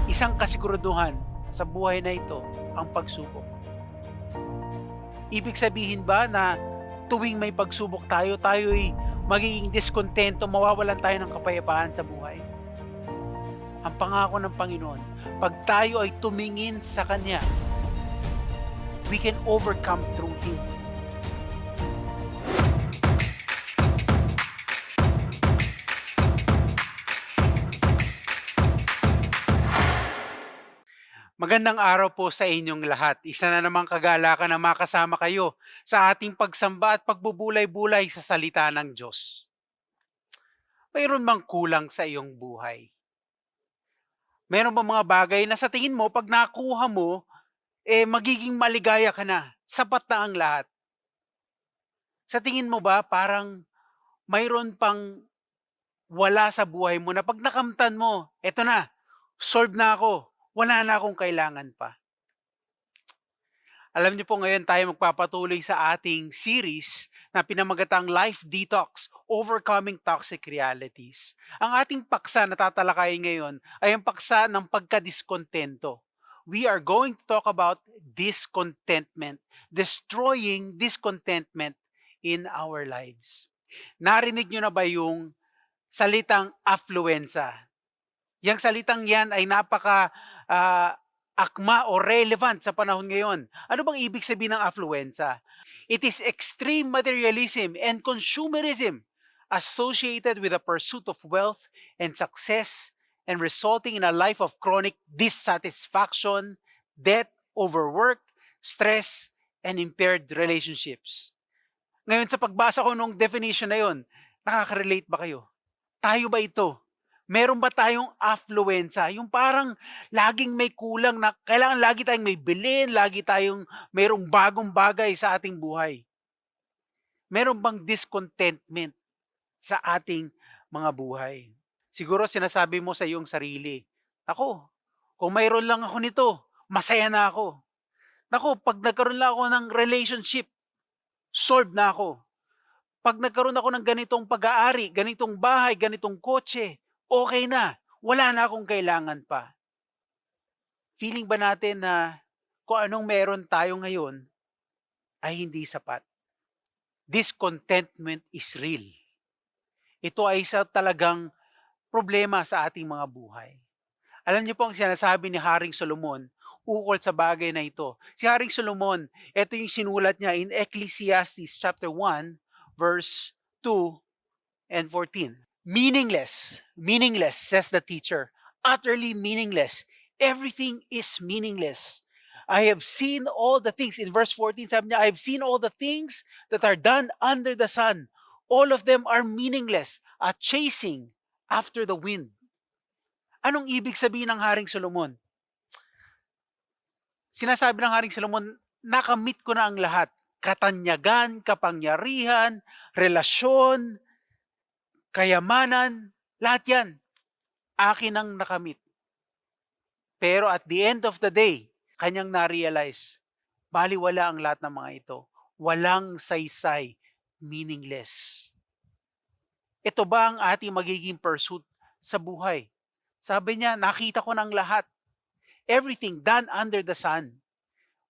Isang kasiguraduhan sa buhay na ito ang pagsubok. Ibig sabihin ba na tuwing may pagsubok tayo'y magiging diskontento, mawawalan tayo ng kapayapaan sa buhay? Ang pangako ng Panginoon, 'pag tayo ay tumingin sa Kanya, we can overcome through Him. Magandang araw po sa inyong lahat. Isa na namang kagalakan na makasama kayo sa ating pagsamba at pagbubulay-bulay sa salita ng Diyos. Mayroon bang kulang sa iyong buhay? Meron bang mga bagay na sa tingin mo 'pag nakuha mo, magiging maligaya ka na, sapat na ang lahat? Sa tingin mo ba parang mayroon pang wala sa buhay mo na 'pag nakamtan mo, eto na, solve na ako, wala na akong kailangan pa? Alam niyo po ngayon tayo magpapatuloy sa ating series na pinamagatang Life Detox, Overcoming Toxic Realities. Ang ating paksa na tatalakayin ngayon ay ang paksa ng pagkadiskontento. We are going to talk about discontentment, destroying discontentment in our lives. Narinig niyo na ba yung salitang affluenza? Yang salitang yan ay napaka ah, akma o relevant sa panahon ngayon. Ano bang ibig sabihin ng affluenza? It is extreme materialism and consumerism associated with the pursuit of wealth and success and resulting in a life of chronic dissatisfaction, debt, overwork, stress, and impaired relationships. Ngayon sa pagbasa ko nung definition na yon, nakaka-relate ba kayo? Tayo ba ito? Meron ba tayong affluenza? Yung parang laging may kulang na kailangan lagi tayong may bilhin, lagi tayong merong bagong bagay sa ating buhay. Meron bang discontentment sa ating mga buhay? Siguro sinasabi mo sa iyong sarili, "Ako, kung mayroon lang ako nito, masaya na ako. Naku, 'pag nagkaroon lang ako ng relationship, solved na ako. 'Pag nagkaroon ako ng ganitong pag-aari, ganitong bahay, ganitong kotse, okay na, wala na akong kailangan pa." Feeling ba natin na kung anong meron tayo ngayon ay hindi sapat? Discontentment is real. Ito ay isa talagang problema sa ating mga buhay. Alam niyo po ang sinasabi ni Haring Solomon ukol sa bagay na ito. Si Haring Solomon, ito yung sinulat niya in Ecclesiastes chapter 1 verse 2 and 14. Meaningless, meaningless, says the teacher. Utterly meaningless. Everything is meaningless. I have seen all the things. In verse 14, sabi niya, I have seen all the things that are done under the sun. All of them are meaningless, a chasing after the wind. Anong ibig sabihin ng Haring Solomon? Sinasabi ng Haring Solomon, nakamit ko na ang lahat. Katanyagan, kapangyarihan, relasyon, kayamanan, lahat yan, akin ang nakamit. Pero at the end of the day, kanyang na-realize, baliwala ang lahat ng mga ito. Walang saysay, meaningless. Ito ba ang ating magiging pursuit sa buhay? Sabi niya, nakita ko ng lahat. Everything done under the sun.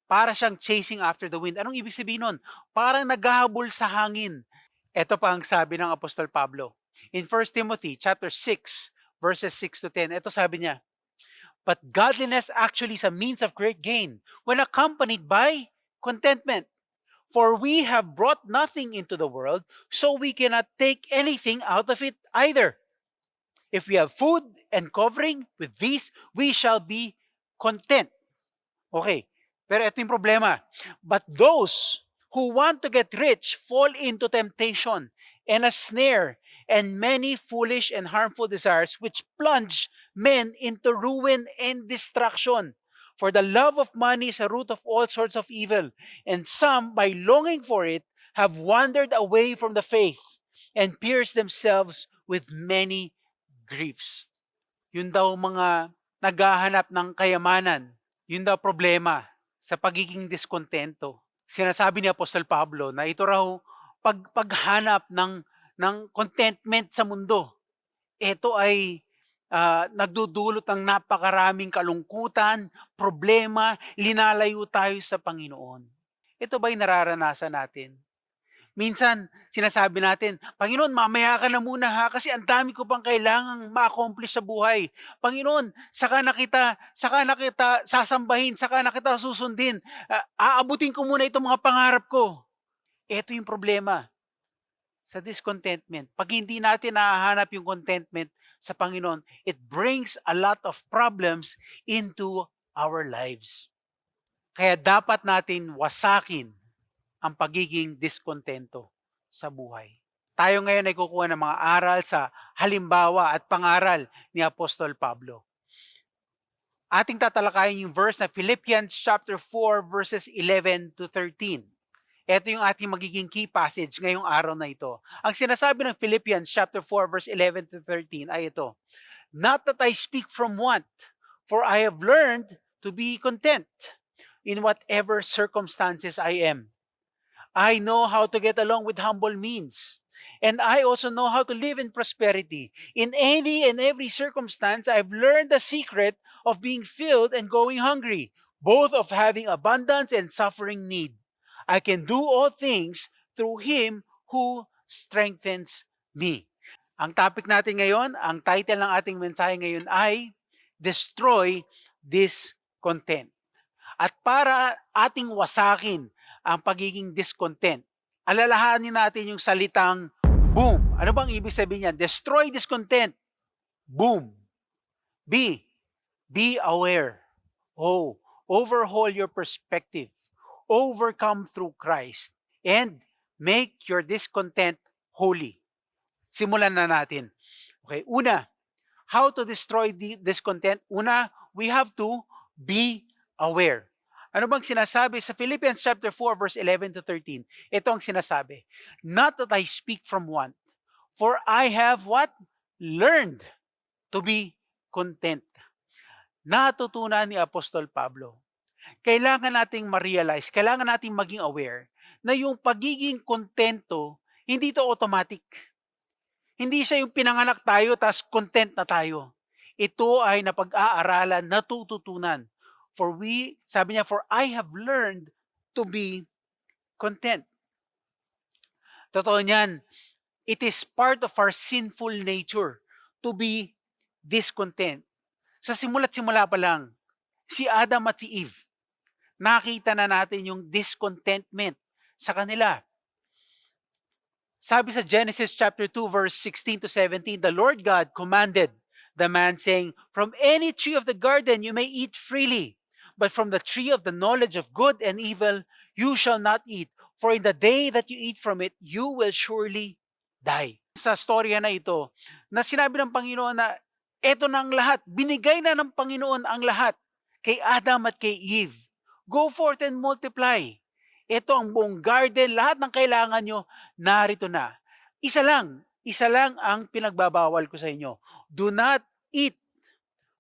Para siyang chasing after the wind. Anong ibig sabihin nun? Parang naghahabol sa hangin. Ito pa ang sabi ng Apostol Pablo. In 1 Timothy chapter 6, verses 6 to 10, ito sabi niya, but godliness actually is a means of great gain when accompanied by contentment. For we have brought nothing into the world, so we cannot take anything out of it either. If we have food and covering, with these we shall be content. Okay, pero ito yung problema. But those who want to get rich fall into temptation and a snare and many foolish and harmful desires which plunge men into ruin and destruction. For the love of money is a root of all sorts of evil, and some, by longing for it, have wandered away from the faith and pierced themselves with many griefs. Yun daw mga naghahanap ng kayamanan, yun daw problema sa pagiging diskontento. Sinasabi ni Apostol Pablo na ito raw paghanap ng contentment sa mundo. Ito ay nagdudulot ng napakaraming kalungkutan, problema, linalayo tayo sa Panginoon. Ito ba'y nararanasan natin? Minsan, sinasabi natin, "Panginoon, mamaya ka na muna ha, kasi ang dami ko pang kailangang ma-accomplish sa buhay. Panginoon, saka na kita sasambahin, saka na kita susundin. Aabutin ko muna itong mga pangarap ko." Ito yung problema sa discontentment. 'Pag hindi natin nahahanap yung contentment sa Panginoon, it brings a lot of problems into our lives. Kaya dapat natin wasakin ang pagiging diskontento sa buhay. Tayo ngayon ay kukuha ng mga aral sa halimbawa at pangaral ni Apostol Pablo. Ating tatalakayin yung verse na Philippians chapter 4 verses 11 to 13. Ito yung ating magiging key passage ngayong araw na ito. Ang sinasabi ng Philippians chapter 4 verse 11 to 13 ay ito, "Not that I speak from want, for I have learned to be content in whatever circumstances I am. I know how to get along with humble means. And I also know how to live in prosperity. In any and every circumstance, I've learned the secret of being filled and going hungry, both of having abundance and suffering need. I can do all things through Him who strengthens me." Ang topic natin ngayon, ang title ng ating mensahe ngayon ay Destroy Discontent. At para ating wasakin ang pagiging discontent, alalahanin natin yung salitang boom. Ano bang ibig sabihin niyan? Destroy discontent. Boom. Be aware. Overhaul your perspective. Overcome through Christ. And make your discontent holy. Simulan na natin. Okay, una, how to destroy discontent? Una, we have to be aware. Ano bang sinasabi sa Philippians chapter 4 verse 11 to 13? Ito ang sinasabi. "Not that I speak from want, for I have" what? "Learned to be content." Natutunan ni Apostol Pablo. Kailangan nating ma-realize, kailangan nating maging aware na yung pagiging kontento, hindi ito automatic. Hindi siya yung pinanganak tayo tas content na tayo. Ito ay napag-aaralan, natututunan. Sabi niya, "For I have learned to be content." Totoo niyan, it is part of our sinful nature to be discontent. Sa simula't simula pa lang, si Adam at si Eve, nakita na natin yung discontentment sa kanila. Sabi sa Genesis chapter 2 verse 16 to 17, "The Lord God commanded the man saying, 'From any tree of the garden you may eat freely, but from the tree of the knowledge of good and evil you shall not eat, for in the day that you eat from it, you will surely die.'" Sa storya na ito, na sinabi ng Panginoon na eto na ang lahat, binigay na ng Panginoon ang lahat kay Adam at kay Eve. Go forth and multiply. Ito ang buong garden, lahat ng kailangan nyo, narito na. Isa lang ang pinagbabawal ko sa inyo. Do not eat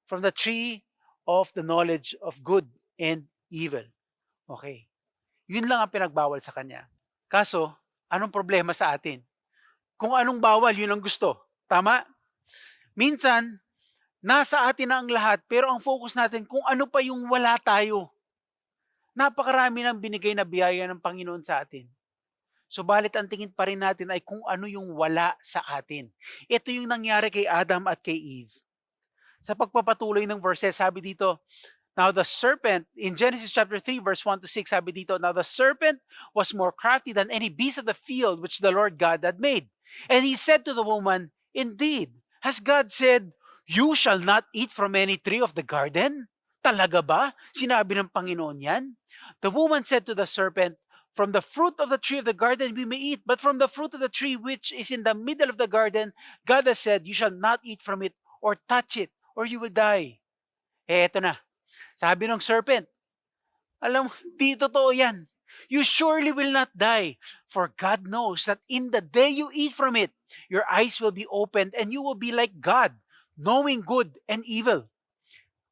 from the tree of the knowledge of good and evil. Okay. Yun lang ang pinagbawal sa kanya. Kaso, anong problema sa atin? Kung anong bawal, yun ang gusto. Tama? Minsan, nasa atin na ang lahat, pero ang focus natin kung ano pa yung wala tayo. Napakarami ng binigay na biyaya ng Panginoon sa atin. Subalit ang tingin pa rin natin ay kung ano yung wala sa atin. Ito yung nangyari kay Adam at kay Eve. Sa pagpapatuloy ng verses, sabi dito, "Now the serpent," in Genesis chapter 3 verse 1 to 6, sabi dito, "Now the serpent was more crafty than any beast of the field which the Lord God had made. And he said to the woman, 'Indeed, has God said, you shall not eat from any tree of the garden?'" Talaga ba? Sinabi ng Panginoon yan? "The woman said to the serpent, 'From the fruit of the tree of the garden we may eat, but from the fruit of the tree which is in the middle of the garden, God has said, you shall not eat from it or touch it, or you will die.'" Eto na. Sabi ng serpent, alam mo, di totoo yan. "You surely will not die, for God knows that in the day you eat from it, your eyes will be opened and you will be like God, knowing good and evil."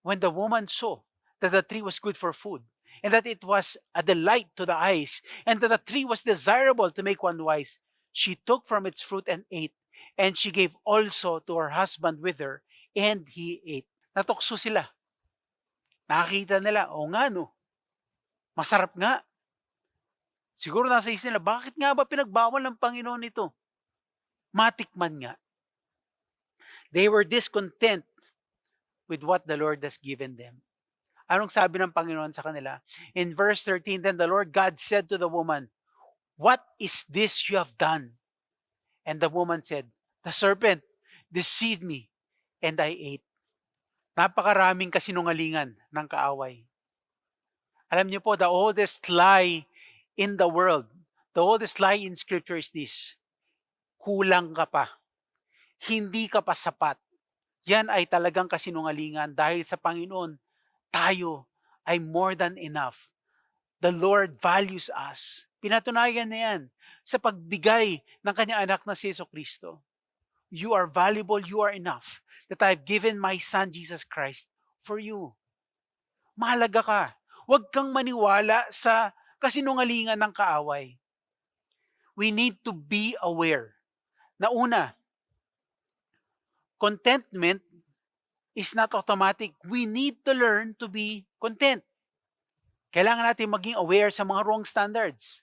When the woman saw that the tree was good for food, and that it was a delight to the eyes, and that the tree was desirable to make one wise, she took from its fruit and ate, and she gave also to her husband with her, and he ate. Natukso sila. Nakita nila, o nga no, masarap nga. Siguro nasa isip nila, bakit nga ba pinagbawal ng Panginoon ito? Matikman nga. They were discontent with what the Lord has given them. Anong sabi ng Panginoon sa kanila? In verse 13, then the Lord God said to the woman, "What is this you have done?" And the woman said, "The serpent deceived me, and I ate." Napakaraming kasinungalingan ng kaaway. Alam niyo po, the oldest lie in the world, the oldest lie in Scripture is this: kulang ka pa. Hindi ka pa sapat. Yan ay talagang kasinungalingan dahil sa Panginoon, tayo ay more than enough. The Lord values us. Pinatunayan na yan sa pagbigay ng kanyang anak na si Jesucristo. You are valuable, you are enough, that I've given my Son Jesus Christ for you. Mahalaga ka. Huwag kang maniwala sa kasinungalingan ng kaaway. We need to be aware na una, contentment is not automatic. We need to learn to be content. Kailangan natin maging aware sa mga wrong standards.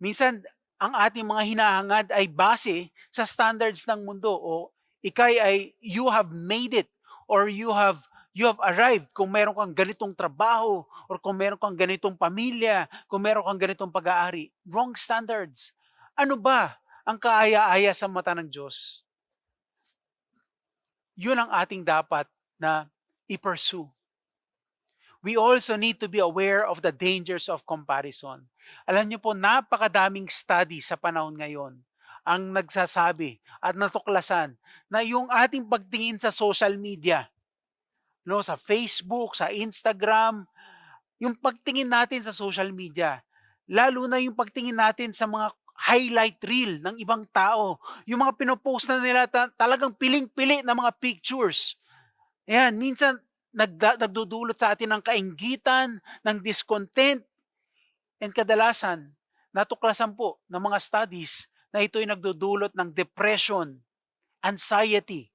Minsan, ang ating mga hinahangad ay base sa standards ng mundo o ikay ay you have made it or you have arrived kung meron kang ganitong trabaho or kung meron kang ganitong pamilya, kung meron kang ganitong pag-aari. Wrong standards. Ano ba ang kaaya-aya sa mata ng Diyos? Yun ang ating dapat na i-pursue. We also need to be aware of the dangers of comparison. Alam niyo po, napakadaming study sa panahon ngayon ang nagsasabi at natuklasan na yung ating pagtingin sa social media, no, sa Facebook, sa Instagram, yung pagtingin natin sa social media, lalo na yung pagtingin natin sa mga highlight reel ng ibang tao, yung mga pinopost na nila talagang piling-pili na mga pictures. Ayan, minsan nagdudulot sa atin ng kainggitan, ng discontent, and kadalasan, natuklasan po ng mga studies na ito'y nagdudulot ng depression, anxiety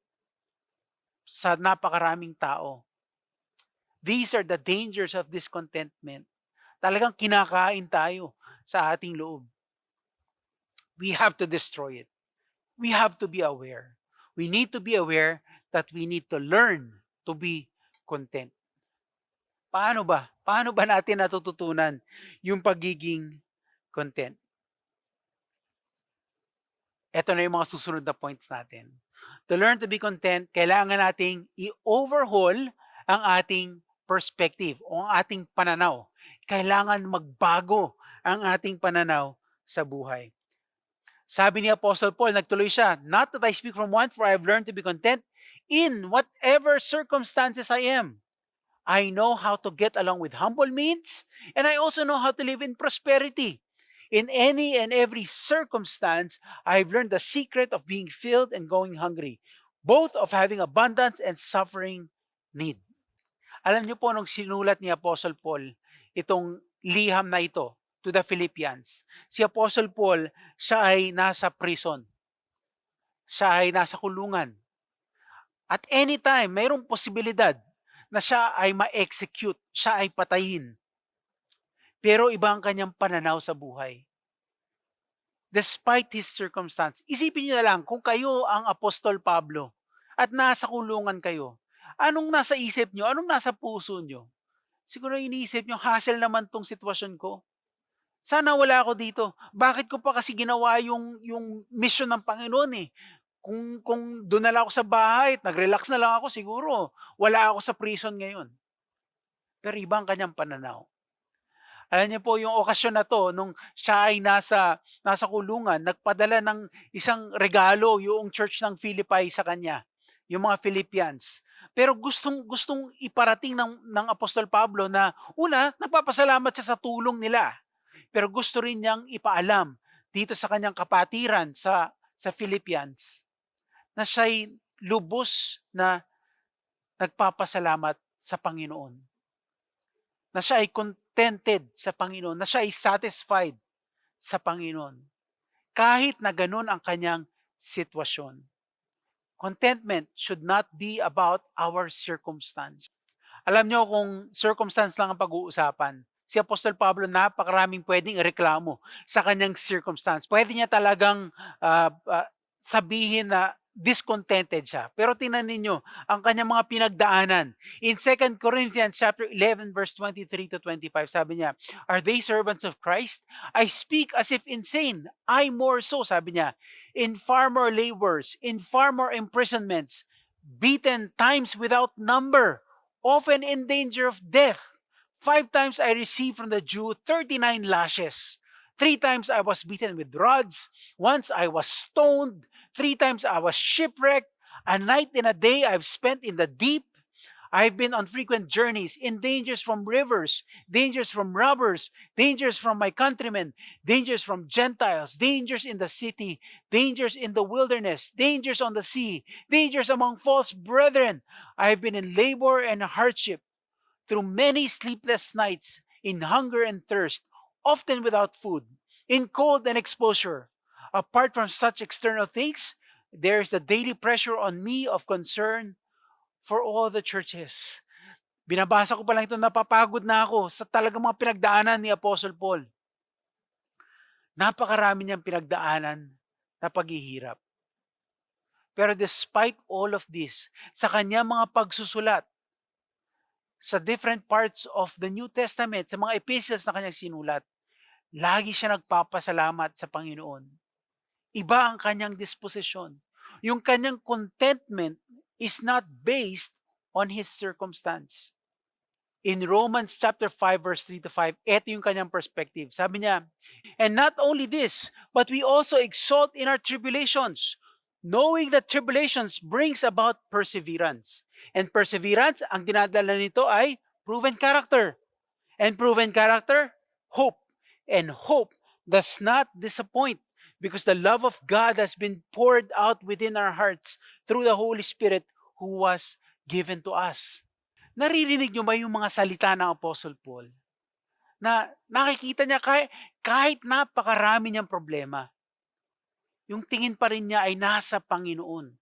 sa napakaraming tao. These are the dangers of discontentment. Talagang kinakain tayo sa ating loob. We have to destroy it. We have to be aware. We need to be aware that we need to learn to be content. Paano ba? Paano ba natin natututunan yung pagiging content? Ito na yung mga susunod na points natin. To learn to be content, kailangan nating i-overhaul ang ating perspective o ang ating pananaw. Kailangan magbago ang ating pananaw sa buhay. Sabi ni Apostle Paul, nagtuloy siya, "Not that I speak from want, for I have learned to be content in whatever circumstances I am. I know how to get along with humble means, and I also know how to live in prosperity. In any and every circumstance, I've learned the secret of being filled and going hungry, both of having abundance and suffering need." Alam niyo po, nung sinulat ni Apostle Paul itong liham na ito to the Philippians, si Apostle Paul, siya ay nasa prison. Siya ay nasa kulungan. At anytime, mayroong posibilidad na siya ay ma-execute, siya ay patayin. Pero iba ang kanyang pananaw sa buhay. Despite his circumstance, isipin niyo na lang kung kayo ang Apostol Pablo at nasa kulungan kayo, anong nasa isip niyo? Anong nasa puso niyo? Siguro iniisip niyo, hassle naman tong sitwasyon ko. Sana wala ako dito. Bakit ko pa kasi ginawa yung mission ng Panginoon eh? Kung doon na lang ako sa bahay, nag-relax na lang ako siguro. Wala ako sa prison ngayon. Pero iba ang kanyang pananaw. Alam niyo po yung okasyon na 'to nung siya ay nasa kulungan, nagpadala ng isang regalo yung church ng Philippi sa kanya, yung mga Philippians. Pero gustong iparating ng Apostol Pablo na una, nagpapasalamat siya sa tulong nila. Pero gusto rin niyang ipaalam dito sa kanyang kapatiran sa Philippians na siya'y lubos na nagpapasalamat sa Panginoon. Na siya ay contented sa Panginoon, na siya ay satisfied sa Panginoon. Kahit na ganun ang kanyang sitwasyon. Contentment should not be about our circumstance. Alam niyo kung circumstance lang ang pag-uusapan, si Apostol Pablo napakaraming puwedeng ireklamo sa kanyang circumstance. Puwede niya talagang, sabihin na discontented siya. Pero tingnan ninyo ang kanyang mga pinagdaanan. In 2 Corinthians chapter 11 verse 23 to 25 sabi niya, "Are they servants of Christ? I speak as if insane. I more so," sabi niya, "in far more labors, in far more imprisonments, beaten times without number, often in danger of death. 5 times I received from the Jew 39 lashes. 3 times I was beaten with rods. Once I was stoned. 3 times I was shipwrecked. A night and a day I've spent in the deep. I've been on frequent journeys, in dangers from rivers, dangers from robbers, dangers from my countrymen, dangers from Gentiles, dangers in the city, dangers in the wilderness, dangers on the sea, dangers among false brethren. I've been in labor and hardship, through many sleepless nights, in hunger and thirst, often without food, in cold and exposure. Apart from such external things, there is the daily pressure on me of concern for all the churches." Binabasa ko pa lang ito, napapagod na ako sa talagang mga pinagdaanan ni Apostle Paul. Napakarami niyang pinagdaanan na paghihirap. Pero despite all of this, sa kanyang mga pagsusulat, sa different parts of the New Testament, sa mga epistles na kanyang sinulat, lagi siya nagpapasalamat sa Panginoon. Iba ang kanyang disposisyon. Yung kanyang contentment is not based on his circumstance. In Romans chapter 5 verse 3 to 5, ito yung kanyang perspective. Sabi niya, "And not only this, but we also exult in our tribulations, knowing that tribulations brings about perseverance. And perseverance, ang dinadala nito ay proven character. And proven character, hope. And hope does not disappoint, because the love of God has been poured out within our hearts through the Holy Spirit who was given to us." Naririnig niyo ba yung mga salita ng Apostle Paul? Na nakikita niya kahit napakarami niyang problema, yung tingin pa rin niya ay nasa Panginoon.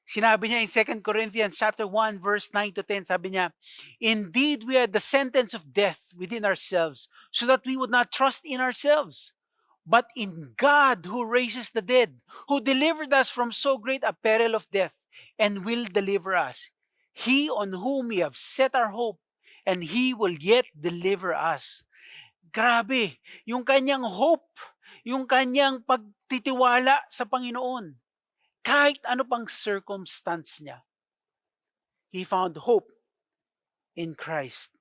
Sinabi niya in 2 Corinthians chapter 1 verse 9 to 10, sabi niya, "Indeed, we had the sentence of death within ourselves, so that we would not trust in ourselves, but in God who raises the dead, who delivered us from so great a peril of death, and will deliver us. He on whom we have set our hope, and He will yet deliver us." Grabe, yung kanyang hope, yung kanyang pagtitiwala sa Panginoon. Kahit ano pang circumstance niya, he found hope in Christ.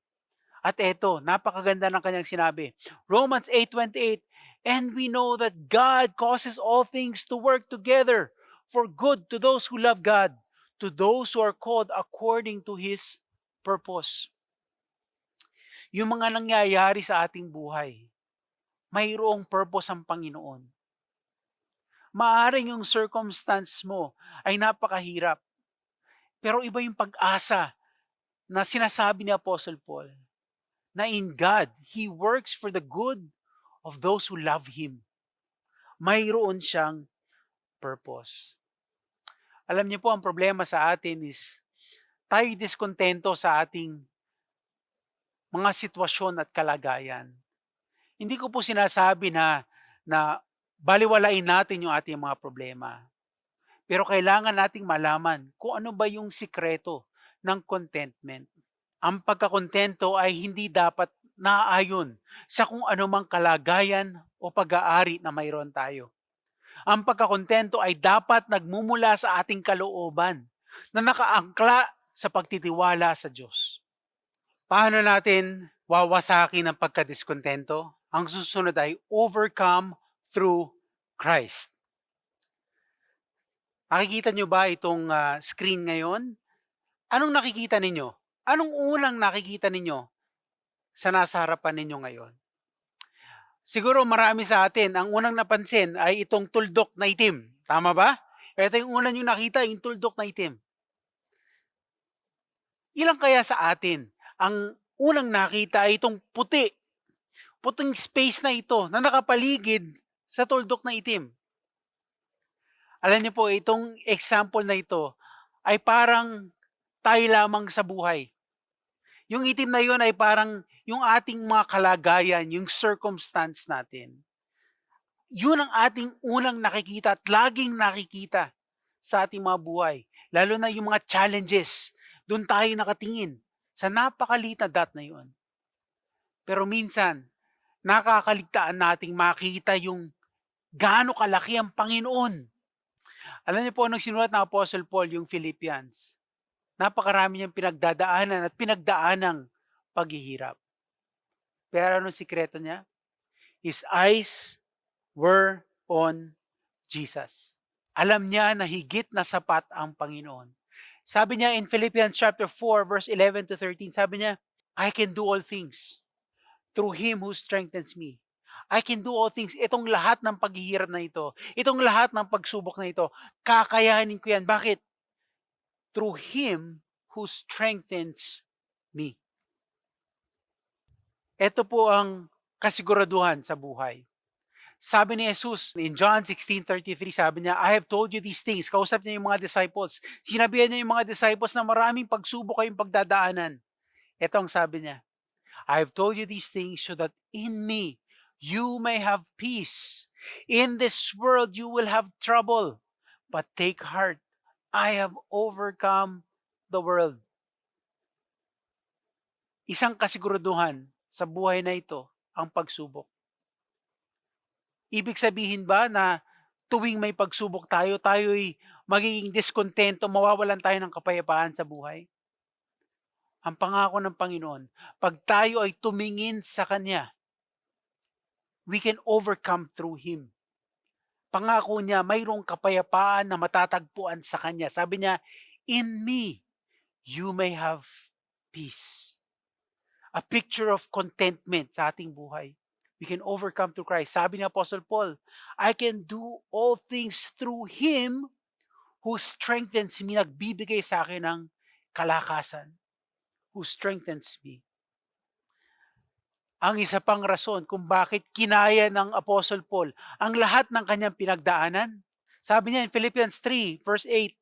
At eto, napakaganda ng kanyang sinabi. Romans 8:28, "And we know that God causes all things to work together for good to those who love God, to those who are called according to His purpose." Yung mga nangyayari sa ating buhay, mayroong purpose ang Panginoon. Maaaring yung circumstance mo ay napakahirap, pero iba yung pag-asa na sinasabi ni Apostle Paul, na in God, He works for the good of those who love Him. Mayroon siyang purpose. Alam niyo po, ang problema sa atin is tayo diskontento sa ating mga sitwasyon at kalagayan. Hindi ko po sinasabi na balewalain natin yung ating mga problema. Pero kailangan nating malaman kung ano ba yung sikreto ng contentment. Ang pagkakontento ay hindi dapat naaayon sa kung anumang kalagayan o pag-aari na mayroon tayo. Ang pagkakontento ay dapat nagmumula sa ating kalooban na nakaangkla sa pagtitiwala sa Diyos. Paano natin wawasakin ang pagkadiskontento? Ang susunod ay overcome through Christ. Nakikita niyo ba itong screen ngayon? Anong nakikita ninyo? Anong unang nakikita ninyo sa nasa harapan ninyo ngayon? Siguro marami sa atin, ang unang napansin ay itong tuldok na itim. Tama ba? Ito yung unang nyo nakita, yung tuldok na itim. Ilang kaya sa atin, ang unang nakita ay itong puti. Puting space na ito na nakapaligid sa tuldok na itim. Alam niyo po itong example na ito ay parang tayo lamang sa buhay. Yung itim na yun ay parang yung ating mga kalagayan, yung circumstance natin. Yun ang ating unang nakikita at laging nakikita sa ating mga buhay. Lalo na yung mga challenges, doon tayo nakatingin sa napakaliit na dot na yun. Pero minsan, nakakaligtaan nating makita yung gaano kalaki ang Panginoon. Alam niyo po nung sinulat ng Apostle Paul yung Philippians, napakarami niyang pinagdadaanan at pinagdaanang paghihirap. Pero anong sikreto niya? His eyes were on Jesus. Alam niya na higit na sapat ang Panginoon. Sabi niya in Philippians chapter 4 verse 11 to 13, sabi niya, I can do all things through Him who strengthens me. I can do all things. Itong lahat ng paghihirap na ito, itong lahat ng pagsubok na ito, kakayanin ko yan. Bakit? Through Him who strengthens me. Ito po ang kasiguraduhan sa buhay. Sabi ni Jesus in John 16:33, sabi niya, I have told you these things. Kausap niya yung mga disciples. Sinabihan niya yung mga disciples na maraming pagsubok kayong pagdadaanan. Ito ang sabi niya, I have told you these things so that in me you may have peace. In this world you will have trouble, but take heart. I have overcome the world. Isang kasiguraduhan sa buhay na ito ang pagsubok. Ibig sabihin ba na tuwing may pagsubok tayo, tayo'y magiging diskontento, mawawalan tayo ng kapayapaan sa buhay? Ang pangako ng Panginoon, 'pag tayo ay tumingin sa Kanya, we can overcome through Him. Pangako niya, mayroong kapayapaan na matatagpuan sa Kanya. Sabi niya, "In me, you may have peace." A picture of contentment sa ating buhay. We can overcome through Christ. Sabi ni Apostle Paul, I can do all things through Him who strengthens me. Nagbibigay sa akin ng kalakasan. Who strengthens me. Ang isa pang rason kung bakit kinaya ng Apostle Paul ang lahat ng kanyang pinagdaanan. Sabi niya in Philippians 3 verse 8,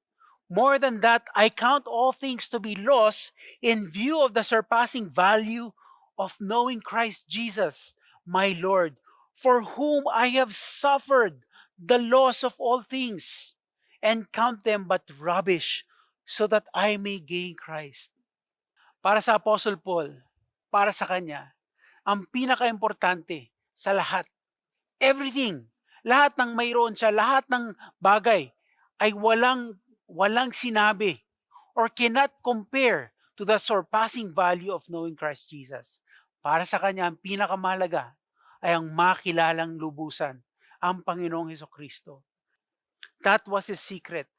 more than that, I count all things to be lost in view of the surpassing value of knowing Christ Jesus, my Lord, for whom I have suffered the loss of all things, and count them but rubbish, so that I may gain Christ. Para sa Apostle Paul, para sa kanya, ang pinakaimportante sa lahat, everything, lahat ng mayroon siya, lahat ng bagay, ay walang sinabi or cannot compare to the surpassing value of knowing Christ Jesus. Para sa kanya, ang pinakamahalaga ay ang makilalang lubusan, ang Panginoong Hesukristo. That was his secret.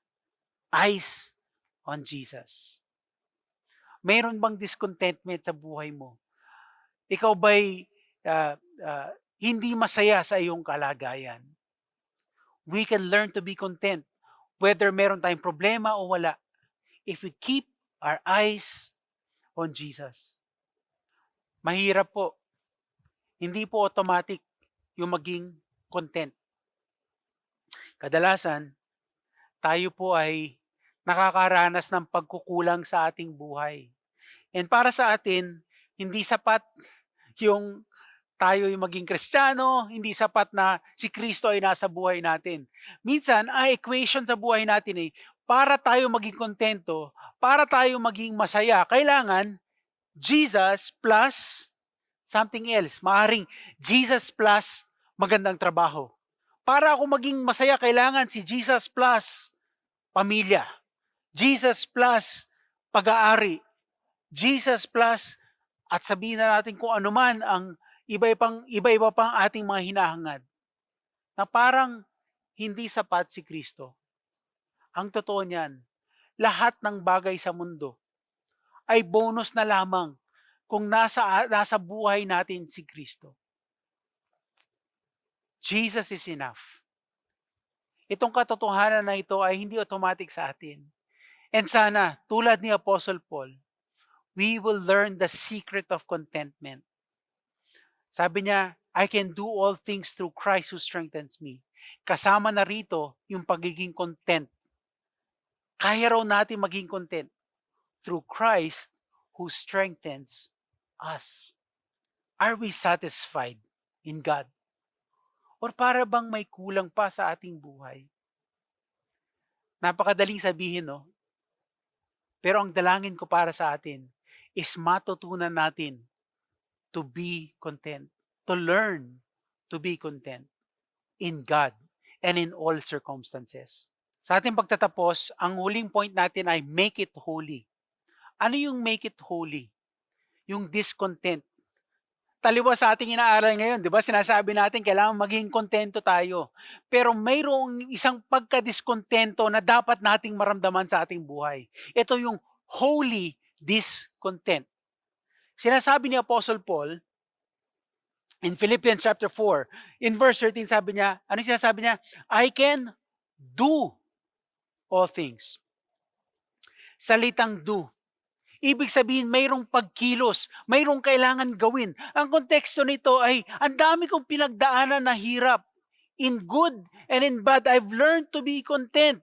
Eyes on Jesus. Mayroon bang discontentment sa buhay mo? Ikaw ba'y hindi masaya sa iyong kalagayan? We can learn to be content whether meron tayong problema o wala if we keep our eyes on Jesus. Mahirap po. Hindi po automatic yung maging content. Kadalasan, tayo po ay nakakaranas ng pagkukulang sa ating buhay. And para sa atin, hindi sapat yung tayo yung maging Kristiyano, hindi sapat na si Kristo ay nasa buhay natin. Minsan, ang equation sa buhay natin ay para tayo maging kontento, para tayo maging masaya, kailangan Jesus plus something else. Maaring Jesus plus magandang trabaho. Para ako maging masaya, kailangan si Jesus plus pamilya. Jesus plus pag-aari. Jesus plus at sabihin na natin kung ano man ang iba-iba pang ating mga hinahangad. Na parang hindi sapat si Kristo. Ang totoo niyan, lahat ng bagay sa mundo ay bonus na lamang kung nasa buhay natin si Kristo. Jesus is enough. Itong katotohanan na ito ay hindi automatic sa atin. And sana, tulad ni Apostle Paul, we will learn the secret of contentment. Sabi niya, I can do all things through Christ who strengthens me. Kasama na rito yung pagiging content. Kaya raw natin maging content through Christ who strengthens us. Are we satisfied in God? Or para bang may kulang pa sa ating buhay? Napakadaling sabihin, no? Pero ang dalangin ko para sa atin is matutunan natin to be content, to learn to be content in God and in all circumstances. Sa ating pagtatapos, ang huling point natin ay make it holy. Ano yung make it holy? Yung discontent. Taliwas sa ating inaaral ngayon, di ba? Sinasabi natin kailangan maging kontento tayo. Pero mayroong isang pagka-diskontento na dapat nating maramdaman sa ating buhay. Ito yung holy discontent. Sinasabi ni Apostle Paul in Philippians chapter 4, in verse 13, sabi niya, ano sinasabi niya? I can do all things. Salitang do. Ibig sabihin, mayroong pagkilos, mayroong kailangan gawin. Ang konteksto nito ay, ang dami kong pinagdaanan na hirap. In good and in bad, I've learned to be content.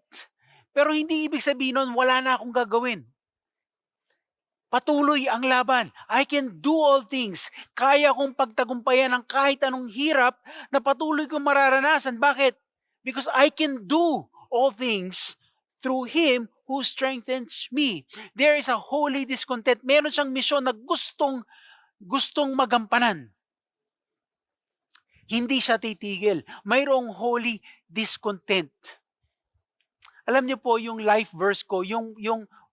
Pero hindi ibig sabihin nun, wala na akong gagawin. Patuloy ang laban. I can do all things. Kaya kong pagtagumpayan ng kahit anong hirap na patuloy kong mararanasan. Bakit? Because I can do all things through Him who strengthens me. There is a holy discontent. Meron siyang misyon na gustong magampanan. Hindi siya titigil. Mayroong holy discontent. Alam niyo po yung life verse ko, yung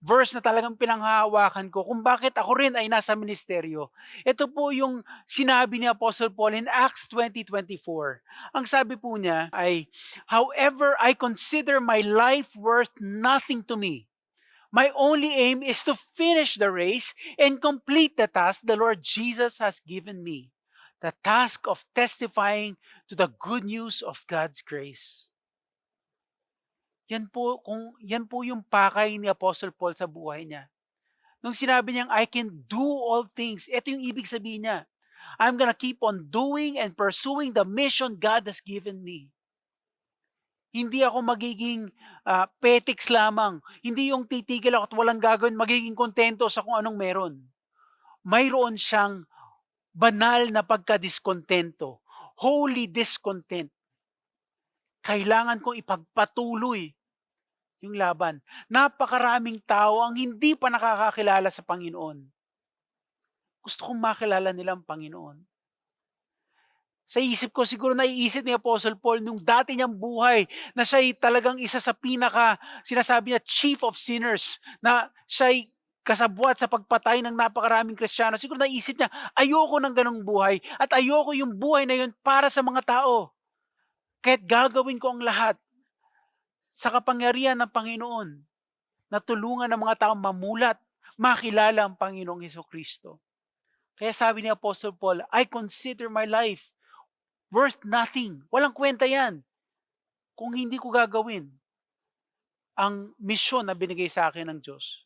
verse na talagang pinanghahawakan ko kung bakit ako rin ay nasa ministeryo. Ito po yung sinabi ni Apostle Paul in Acts 20:24. Ang sabi po niya ay, however, I consider my life worth nothing to me. My only aim is to finish the race and complete the task the Lord Jesus has given me. The task of testifying to the good news of God's grace. Yan po yung pakay ni Apostle Paul sa buhay niya. Nung sinabi niyang, I can do all things, ito yung ibig sabihin niya. I'm gonna keep on doing and pursuing the mission God has given me. Hindi ako magiging petics lamang. Hindi yung titigil ako at walang gagawin, magiging kontento sa kung anong meron. Mayroon siyang banal na pagka-diskontento. Holy discontent. Kailangan kong ipagpatuloy yung laban. Napakaraming tao ang hindi pa nakakakilala sa Panginoon. Gusto kong makilala nila ang Panginoon. Sa isip ko, siguro naiisip ni Apostle Paul nung dati niyang buhay na siya'y talagang isa sa sinasabi niya, chief of sinners, na siya'y kasabwat sa pagpatay ng napakaraming Kristiyano. Siguro naisip niya, ayoko ng ganong buhay at ayoko yung buhay na yun para sa mga tao. Kaya't gagawin ko ang lahat sa kapangyarihan ng Panginoon na tulungan ng mga tao mamulat, makilala ang Panginoong Hesukristo. Kaya sabi ni Apostle Paul, I consider my life worth nothing. Walang kwenta yan. Kung hindi ko gagawin ang misyon na binigay sa akin ng Diyos,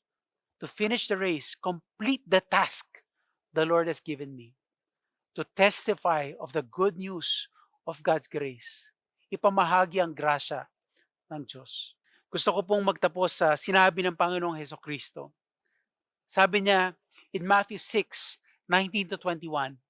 to finish the race, complete the task the Lord has given me, to testify of the good news of God's grace, ipamahagi ang grasya ng Diyos. Gusto ko pong magtapos sa sinabi ng Panginoong Hesukristo. Sabi niya in Matthew 6:19-21,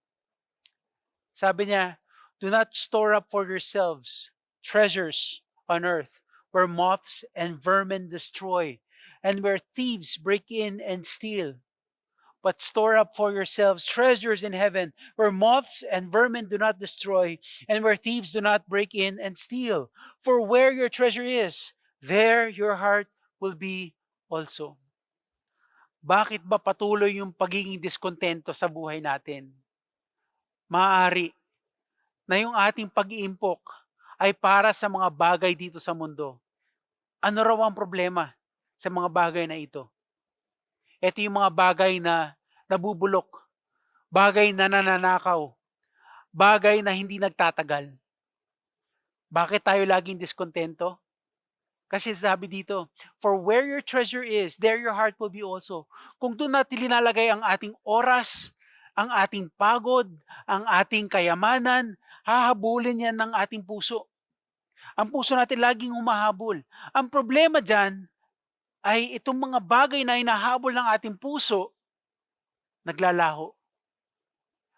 sabi niya, do not store up for yourselves treasures on earth where moths and vermin destroy and where thieves break in and steal. But store up for yourselves treasures in heaven where moths and vermin do not destroy and where thieves do not break in and steal. For where your treasure is, there your heart will be also. Bakit ba patuloy yung pagiging diskontento sa buhay natin? Maaari na yung ating pag-iimpok ay para sa mga bagay dito sa mundo. Ano raw ang problema sa mga bagay na ito? Ito yung mga bagay na nabubulok, bagay na nananakaw, bagay na hindi nagtatagal. Bakit tayo laging diskontento? Kasi sabi dito, for where your treasure is, there your heart will be also. Kung doon natin linalagay ang ating oras, Ang ating pagod, ang ating kayamanan, hahabulin yan ng ating puso. Ang puso natin laging humahabol. Ang problema diyan ay itong mga bagay na hinahabol ng ating puso, naglalaho.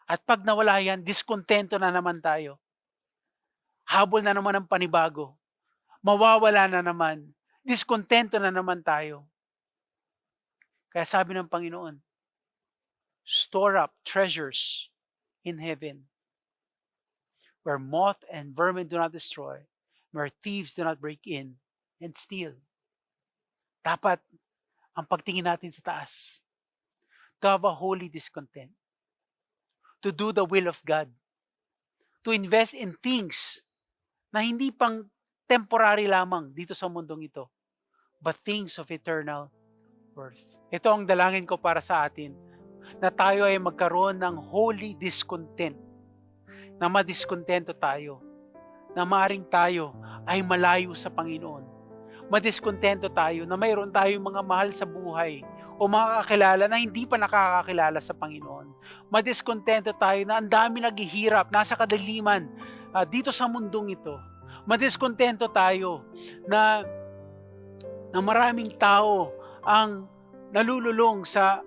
At 'pag nawala yan, diskontento na naman tayo. Habol na naman ang panibago. Mawawala na naman. Diskontento na naman tayo. Kaya sabi ng Panginoon, store up treasures in heaven, where moth and vermin do not destroy, where thieves do not break in and steal. Dapat ang pagtingin natin sa taas, to have a holy discontent, to do the will of God, to invest in things na hindi pang temporary lamang dito sa mundong ito, but things of eternal worth. Ito ang dalangin ko para sa atin, na tayo ay magkaroon ng holy discontent, na madiskontento tayo, na maaring tayo ay malayo sa Panginoon. Madiskontento tayo na mayroon tayong mga mahal sa buhay o mga kakilala na hindi pa nakakakilala sa Panginoon. Madiskontento tayo na ang dami naghihirap, nasa kadaliman dito sa mundong ito. Madiskontento tayo na maraming tao ang nalululong sa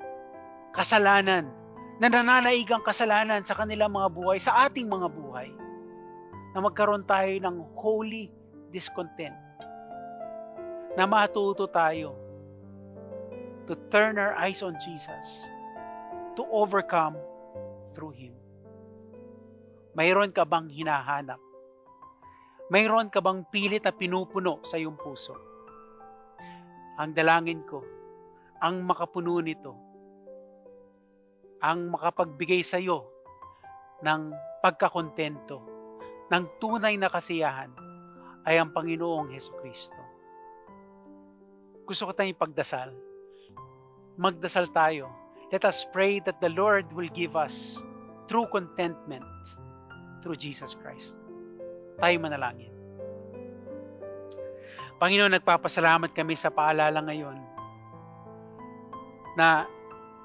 kasalanan, na nananaig ang kasalanan sa kanilang mga buhay, sa ating mga buhay. Na magkaroon tayo ng holy discontent. Na matuto tayo to turn our eyes on Jesus, to overcome through Him. Mayroon ka bang hinahanap? Mayroon ka bang pilit na pinupuno sa iyong puso? Ang dalangin ko, ang makapuno nito, ang makapagbigay sa iyo ng pagkakontento, ng tunay na kasiyahan, ay ang Panginoong Hesukristo. Gusto ko tayong ipagdasal. Magdasal tayo. Let us pray that the Lord will give us true contentment through Jesus Christ. Tayo manalangin. Panginoon, nagpapasalamat kami sa paalala ngayon na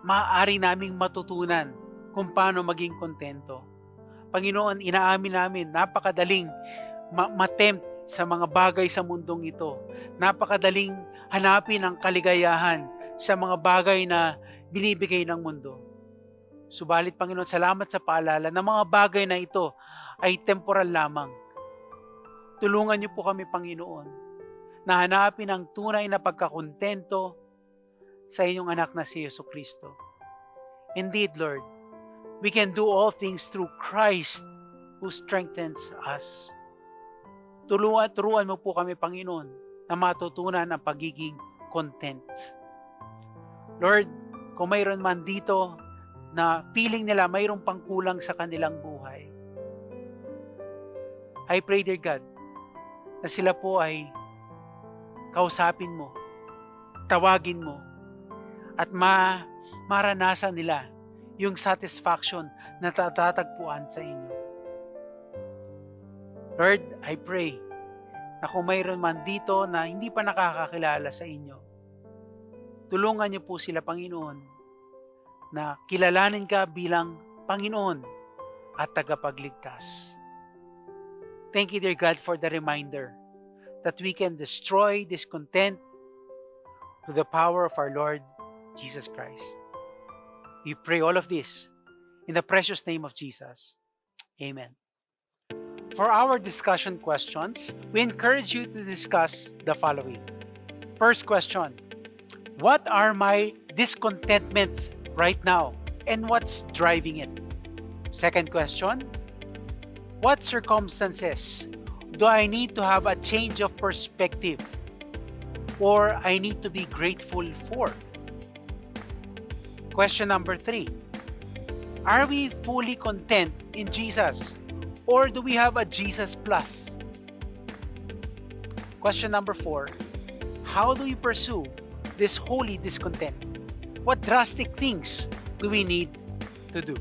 maaari naming matutunan kung paano maging kontento. Panginoon, inaamin namin, napakadaling matempt sa mga bagay sa mundong ito. Napakadaling hanapin ang kaligayahan sa mga bagay na binibigay ng mundo. Subalit, Panginoon, salamat sa paalala na mga bagay na ito ay temporal lamang. Tulungan niyo po kami, Panginoon, na hanapin ang tunay na pagkakontento sa inyong anak na si Jesucristo. Indeed, Lord, we can do all things through Christ who strengthens us. Turuan mo po kami, Panginoon, na matutunan ang pagiging content. Lord, kung mayroon man dito na feeling nila mayroong pangkulang sa kanilang buhay, I pray, dear God, na sila po ay kausapin mo, tawagin mo, at maranasan nila yung satisfaction na tatatagpuan sa inyo. Lord, I pray na kung mayroon man dito na hindi pa nakakakilala sa inyo, tulungan niyo po sila, Panginoon, na kilalanin ka bilang Panginoon at tagapagligtas. Thank you, dear God, for the reminder that we can destroy discontent through the power of our Lord Jesus Christ. We pray all of this in the precious name of Jesus. Amen. For our discussion questions, we encourage you to discuss the following. First question, what are my discontentments right now and what's driving it? Second question, what circumstances do I need to have a change of perspective or I need to be grateful for? Question number 3, are we fully content in Jesus? Or do we have a Jesus plus? Question number 4, how do we pursue this holy discontent? What drastic things do we need to do?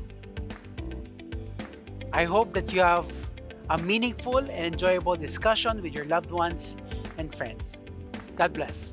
I hope that you have a meaningful and enjoyable discussion with your loved ones and friends. God bless.